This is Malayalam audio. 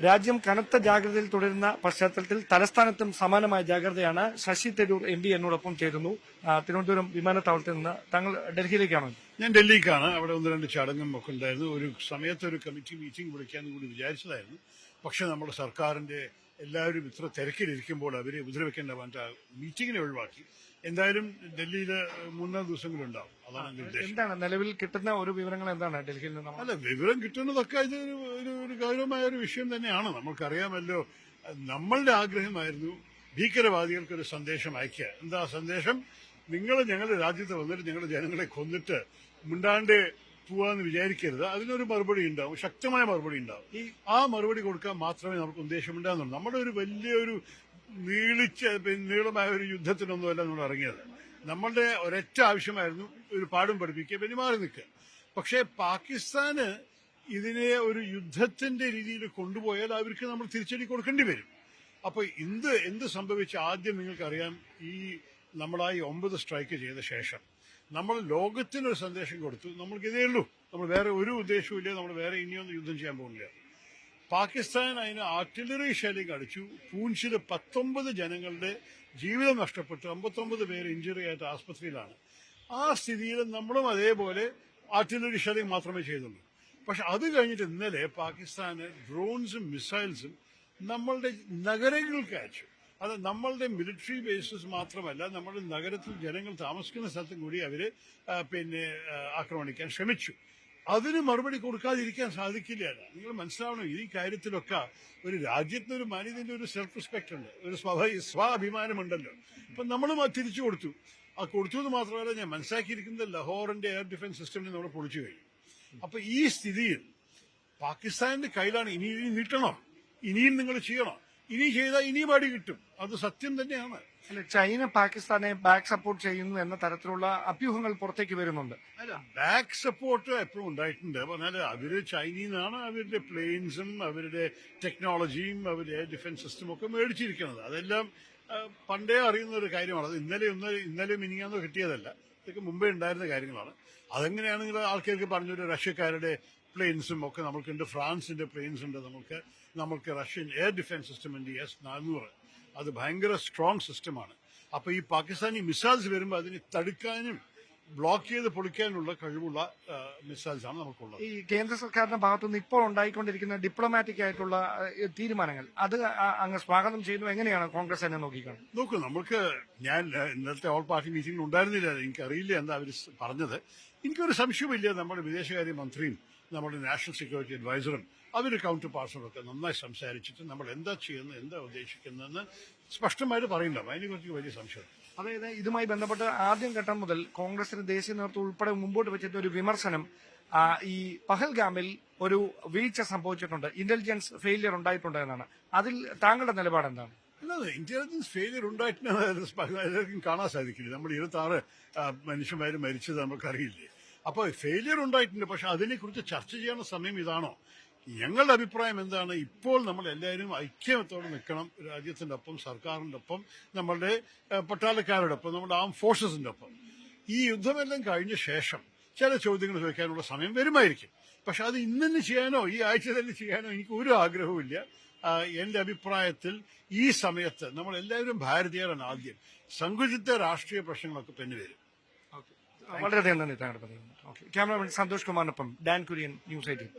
രാജ്യം കനത്ത ജാഗ്രതയിൽ തുടരുന്ന പശ്ചാത്തലത്തിൽ തലസ്ഥാനത്തും സമാനമായ ജാഗ്രതയാണ്. ശശി തരൂർ എം പി എന്നോടൊപ്പം ചേരുന്നു. തിരുവനന്തപുരം വിമാനത്താവളത്തിൽ നിന്ന്. താങ്കൾ ഡൽഹിയിലേക്കാണോ? ഞാൻ ഡൽഹിക്കാണ്. അവിടെ ഒന്ന് രണ്ട് ചടങ്ങും ഒക്കെ ഉണ്ടായിരുന്നു. ഒരു സമയത്ത് ഒരു കമ്മിറ്റി മീറ്റിംഗ് വിളിക്കാനും കൂടി വിചാരിച്ചതായിരുന്നു. പക്ഷെ നമ്മുടെ സർക്കാരിന്റെ എല്ലാവരും ഇത്ര തിരക്കിലിരിക്കുമ്പോൾ അവരെ ഉപദ്രവിക്കേണ്ട വേണ്ട മീറ്റിംഗിനെ ഒഴിവാക്കി. എന്തായാലും ഡൽഹിയിൽ 3-4 ദിവസങ്ങളുണ്ടാവും. അതാണ് എന്താണ് നിലവിൽ കിട്ടുന്ന ഒരു വിവരങ്ങൾ എന്താണ് ഡൽഹിയിൽ നിന്ന്? അല്ല, വിവരം കിട്ടുന്നതൊക്കെ ഇത് ഒരു ഗൗരവമായ ഒരു വിഷയം തന്നെയാണ്. നമുക്കറിയാമല്ലോ, നമ്മളുടെ ആഗ്രഹമായിരുന്നു ഭീകരവാദികൾക്കൊരു സന്ദേശം അയക്കുക. എന്താ സന്ദേശം? നിങ്ങൾ ഞങ്ങളുടെ രാജ്യത്ത് വന്നിട്ട് ഞങ്ങളുടെ ജനങ്ങളെ കൊന്നിട്ട് മിണ്ടാണ്ട് പോവാന്ന് വിചാരിക്കരുത്. അതിനൊരു മറുപടി ഉണ്ടാവും, ശക്തമായ മറുപടി ഉണ്ടാവും. ആ മറുപടി കൊടുക്കാൻ മാത്രമേ നമുക്ക് ഉദ്ദേശമുണ്ടാകുന്നുള്ളൂ. നമ്മുടെ ഒരു വലിയൊരു നീളമായ ഒരു യുദ്ധത്തിനൊന്നുമല്ല നമ്മൾ ഇറങ്ങിയത്. നമ്മളുടെ ഒരൊറ്റ ആവശ്യമായിരുന്നു ഒരു പാഠം പഠിപ്പിക്കുക, പെരുമാറി നിൽക്കുക. പക്ഷേ പാകിസ്ഥാന് ഇതിനെ ഒരു യുദ്ധത്തിന്റെ രീതിയിൽ കൊണ്ടുപോയാൽ അവർക്ക് നമ്മൾ തിരിച്ചടി കൊടുക്കേണ്ടി വരും. അപ്പൊ എന്ത് സംഭവിച്ച ആദ്യം നിങ്ങൾക്കറിയാം, നമ്മളായി 9 സ്ട്രൈക്ക് ചെയ്ത ശേഷം നമ്മൾ ലോകത്തിനൊരു സന്ദേശം കൊടുത്തു. നമ്മൾക്ക് ഇതേ ഉള്ളൂ, നമ്മൾ വേറെ ഒരു ഉദ്ദേശവും ഇല്ല, നമ്മൾ വേറെ ഇനിയൊന്നും യുദ്ധം ചെയ്യാൻ പോകുന്നില്ല. പാകിസ്ഥാൻ അതിന് ആർട്ടിലറി ഷെല്ലിംഗ് അടിച്ചു. പൂഞ്ചില് 19 ജനങ്ങളുടെ ജീവിതം നഷ്ടപ്പെട്ടു. 59 പേര് ഇഞ്ചുറി ആയിട്ട് ആസ്പത്രിയിലാണ്. ആ സ്ഥിതിയിൽ നമ്മളും അതേപോലെ ആർട്ടിലറി ഷെല്ലിംഗ് മാത്രമേ ചെയ്തുള്ളൂ. പക്ഷെ അത് കഴിഞ്ഞിട്ട് ഇന്നലെ പാകിസ്ഥാന് ഡ്രോൺസും മിസൈൽസും നമ്മളുടെ നഗരങ്ങൾക്ക് അയച്ചു. അത് നമ്മളുടെ മിലിറ്ററി ബേസസ് മാത്രമല്ല, നമ്മുടെ നഗരത്തിൽ ജനങ്ങൾ താമസിക്കുന്ന സ്ഥലത്തും കൂടി അവര് ആക്രമണിക്കാൻ ശ്രമിച്ചു. അതിന് മറുപടി കൊടുക്കാതിരിക്കാൻ സാധിക്കില്ല. നിങ്ങൾ മനസ്സിലാവണം, ഈ കാര്യത്തിലൊക്കെ ഒരു രാജ്യത്തിനൊരു മാന്യതയുടെ ഒരു സെൽഫ് റെസ്പെക്ട് ഉണ്ട്, ഒരു സ്വാഭിമാനമുണ്ടല്ലോ. അപ്പൊ നമ്മളും അത് തിരിച്ചു കൊടുത്തു. ആ കൊടുത്തത് മാത്രമല്ല, ഞാൻ മനസ്സിലാക്കിയിരിക്കുന്നത് ലഹോറിന്റെ എയർ ഡിഫൻസ് സിസ്റ്റമിനെ നമ്മൾ പൊളിച്ചു കഴിഞ്ഞു. അപ്പൊ ഈ സ്ഥിതിയിൽ പാകിസ്ഥാന്റെ കയ്യിലാണ് ഇനി നീട്ടണോ, ഇനിയും നിങ്ങൾ ചെയ്യണോ, ഇനി ചെയ്താൽ ഇനിയും അടി കിട്ടും. അത് സത്യം തന്നെയാണ്. അല്ല, ചൈന പാകിസ്ഥാനെ ബാക്ക് സപ്പോർട്ട് ചെയ്യുന്നു എന്ന തരത്തിലുള്ള അഭ്യൂഹങ്ങൾ പുറത്തേക്ക് വരുന്നുണ്ട്. അല്ല, ബാക്ക് സപ്പോർട്ട് എപ്പോഴും ഉണ്ടായിട്ടുണ്ട്. പറഞ്ഞാല് അവര് ചൈനയിൽ നിന്നാണ് അവരുടെ പ്ലെയിൻസും അവരുടെ ടെക്നോളജിയും അവരുടെ എയർ ഡിഫൻസ് സിസ്റ്റം ഒക്കെ മേടിച്ചിരിക്കുന്നത്. അതെല്ലാം പണ്ടേ അറിയുന്ന ഒരു കാര്യമാണ്. അത് ഇന്നലെ മിനിങ്ങാന്നോ കിട്ടിയതല്ല, ഇതൊക്കെ മുമ്പേ ഉണ്ടായിരുന്ന കാര്യങ്ങളാണ്. അതെങ്ങനെയാണെങ്കിൽ ആൾക്കാർക്ക് പറഞ്ഞൊരു റഷ്യക്കാരുടെ പ്ലെയിൻസും ഒക്കെ നമുക്കുണ്ട്, ഫ്രാൻസിന്റെ പ്ലെയിൻസ് ഉണ്ട്, നമുക്ക് റഷ്യൻ എയർ ഡിഫൻസ് സിസ്റ്റം ഉണ്ട് S-400. അത് ഭയങ്കര സ്ട്രോങ് സിസ്റ്റമാണ്. അപ്പൊ ഈ പാകിസ്ഥാനി മിസൈൽസ് വരുമ്പോൾ അതിനെ തടുക്കാനും ബ്ലോക്ക് ചെയ്ത് പൊളിക്കാനുള്ള കഴിവുള്ള മിസൈൽസ് ആണ് നമുക്കുള്ളത്. ഈ കേന്ദ്ര സർക്കാരിന്റെ ഭാഗത്തുനിന്ന് ഇപ്പോൾ ഉണ്ടായിക്കൊണ്ടിരിക്കുന്ന ഡിപ്ലോമാറ്റിക് ആയിട്ടുള്ള തീരുമാനങ്ങൾ അത് അങ്ങ് സ്വാഗതം ചെയ്യുന്നു. എങ്ങനെയാണ് കോൺഗ്രസ് എന്നെ നോക്കിക്കാണുന്നത്? നോക്കൂ, ഞാൻ ഇന്നലത്തെ ഓൾ പാർട്ടി മീറ്റിംഗിൽ ഉണ്ടായിരുന്നില്ല, എനിക്കറിയില്ല എന്താ അവർ പറഞ്ഞത്. എനിക്കൊരു സംശയമില്ല, നമ്മുടെ വിദേശകാര്യ മന്ത്രിയും നമ്മുടെ നാഷണൽ സെക്യൂരിറ്റി അഡ്വൈസറും അവര് കൗണ്ടർ പാർട്സിനൊക്കെ നന്നായി സംസാരിച്ചിട്ട് നമ്മൾ എന്താ ചെയ്യുന്നത്, എന്താ ഉദ്ദേശിക്കുന്നതെന്ന് സ്പഷ്ടമായിട്ട് പറയുന്നുണ്ടാവും. അതിനെക്കുറിച്ച് വലിയ സംശയം. അതായത് ഇതുമായി ബന്ധപ്പെട്ട് ആദ്യം ഘട്ടം മുതൽ കോൺഗ്രസിന്റെ ദേശീയ നേതൃത്വം ഉൾപ്പെടെ മുമ്പോട്ട് വെച്ചിട്ട് ഒരു വിമർശനം, ഈ പഹൽഗാമിൽ ഒരു വീഴ്ച സംഭവിച്ചിട്ടുണ്ട്, ഇന്റലിജൻസ് ഫെയിലിയർ ഉണ്ടായിട്ടുണ്ട് എന്നാണ്. അതിൽ താങ്കളുടെ നിലപാട് എന്താണ്? അല്ലാതെ ഇന്റലിജൻസ് ഫെയിലിയർ ഉണ്ടായിട്ടുണ്ടെന്ന് കാണാൻ സാധിക്കില്ല. നമ്മൾ 26 മനുഷ്യന്മാര് മരിച്ചത് നമുക്കറിയില്ലേ. അപ്പോൾ ഫെയിലിയർ ഉണ്ടായിട്ടുണ്ട്. പക്ഷെ അതിനെക്കുറിച്ച് ചർച്ച ചെയ്യാനുള്ള സമയം ഇതാണോ? ഞങ്ങളുടെ അഭിപ്രായം എന്താണ്? ഇപ്പോൾ നമ്മൾ എല്ലാവരും ഐക്യത്തോടെ നിൽക്കണം. രാജ്യത്തിന്റെ ഒപ്പം, സർക്കാരിന്റെ ഒപ്പം, നമ്മളുടെ പട്ടാളക്കാരുടെ ഒപ്പം, നമ്മുടെ ആം ഫോഴ്സസിന്റെ ഒപ്പം. ഈ യുദ്ധമെല്ലാം കഴിഞ്ഞ ശേഷം ചില ചോദ്യങ്ങൾ ചോദിക്കാനുള്ള സമയം വരുമായിരിക്കും. പക്ഷെ അത് ഇന്നു ചെയ്യാനോ ഈ ആഴ്ച തന്നെ ചെയ്യാനോ എനിക്ക് ഒരു ആഗ്രഹവുമില്ല. എന്റെ അഭിപ്രായത്തിൽ ഈ സമയത്ത് നമ്മൾ എല്ലാവരും ഭാരതീയരാണ്. ആദ്യം സങ്കുചിത രാഷ്ട്രീയ പ്രശ്നങ്ങളൊക്കെ പിന്നെ വരും. വളരെയധികം നന്ദി താങ്കളുടെ. ക്യാമറമാൻ സന്തോഷ് കുമാറിനൊപ്പം ഡാൻ കുര്യൻ, ന്യൂസ് 18.